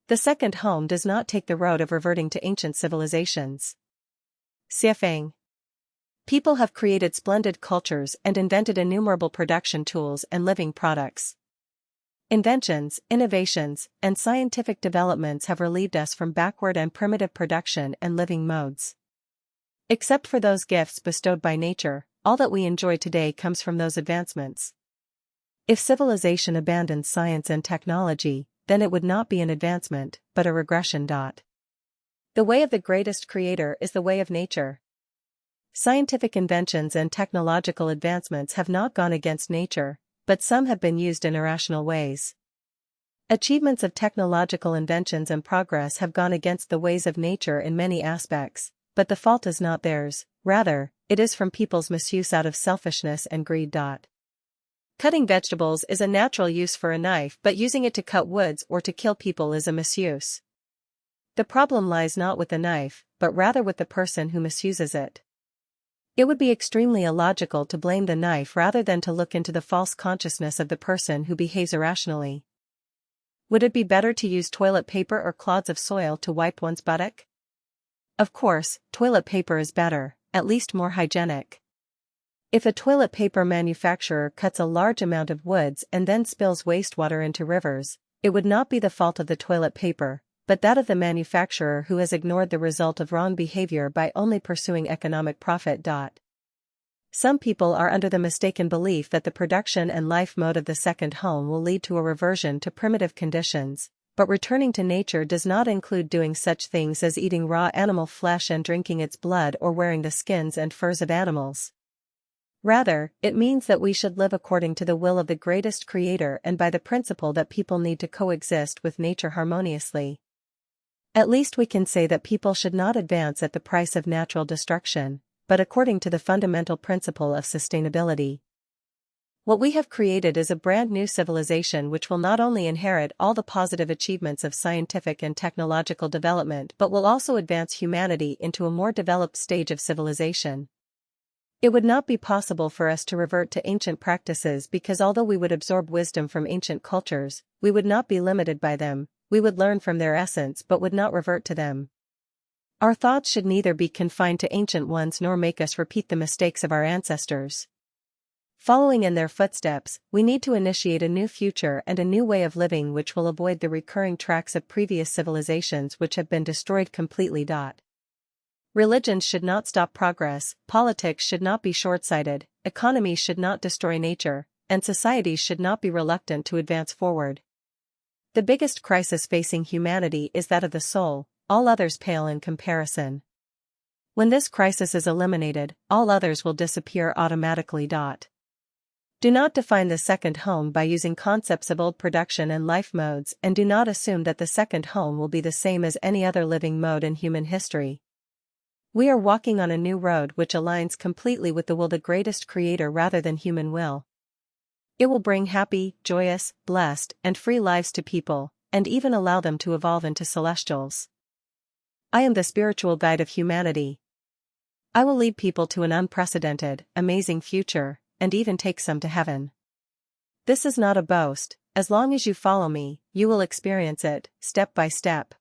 The second home does not take the road of reverting to ancient civilizations. Reverting. People have created splendid cultures and invented innumerable production tools and living products. Inventions, innovations, and scientific developments have relieved us from backward and primitive production and living modes. Except for those gifts bestowed by nature, all that we enjoy today comes from those advancements. If civilization abandoned science and technology, then it would not be an advancement, but a regression. The way of the greatest creator is the way of nature. Scientific inventions and technological advancements have not gone against nature, but some have been used in irrational ways. Achievements of technological inventions and progress have gone against the ways of nature in many aspects, but the fault is not theirs, rather, it is from people's misuse out of selfishness and greed. Cutting vegetables is a natural use for a knife, but using it to cut woods or to kill people is a misuse. The problem lies not with the knife, but rather with the person who misuses it. It would be extremely illogical to blame the knife rather than to look into the false consciousness of the person who behaves irrationally. Would it be better to use toilet paper or clods of soil to wipe one's buttock? Of course, toilet paper is better, at least more hygienic. If a toilet paper manufacturer cuts a large amount of woods and then spills wastewater into rivers, it would not be the fault of the toilet paper, but that of the manufacturer who has ignored the result of wrong behavior by only pursuing economic profit. Some people are under the mistaken belief that the production and life mode of the second home will lead to a reversion to primitive conditions, but returning to nature does not include doing such things as eating raw animal flesh and drinking its blood or wearing the skins and furs of animals. Rather, it means that we should live according to the will of the greatest creator and by the principle that people need to coexist with nature harmoniously. At least we can say that people should not advance at the price of natural destruction, but according to the fundamental principle of sustainability. What we have created is a brand new civilization which will not only inherit all the positive achievements of scientific and technological development but will also advance humanity into a more developed stage of civilization. It would not be possible for us to revert to ancient practices because although we would absorb wisdom from ancient cultures, we would not be limited by them. We would learn from their essence but would not revert to them. Our thoughts should neither be confined to ancient ones nor make us repeat the mistakes of our ancestors. Following in their footsteps, we need to initiate a new future and a new way of living which will avoid the recurring tracks of previous civilizations which have been destroyed completely. Religions should not stop progress, politics should not be short-sighted, economies should not destroy nature, and societies should not be reluctant to advance forward. The biggest crisis facing humanity is that of the soul, all others pale in comparison. When this crisis is eliminated, all others will disappear automatically. Do not define the second home by using concepts of old production and life modes, and do not assume that the second home will be the same as any other living mode in human history. We are walking on a new road which aligns completely with the will of the greatest creator rather than human will. It will bring happy, joyous, blessed, and free lives to people, and even allow them to evolve into celestials. I am the spiritual guide of humanity. I will lead people to an unprecedented, amazing future, and even take some to heaven. This is not a boast. As long as you follow me, you will experience it, step by step.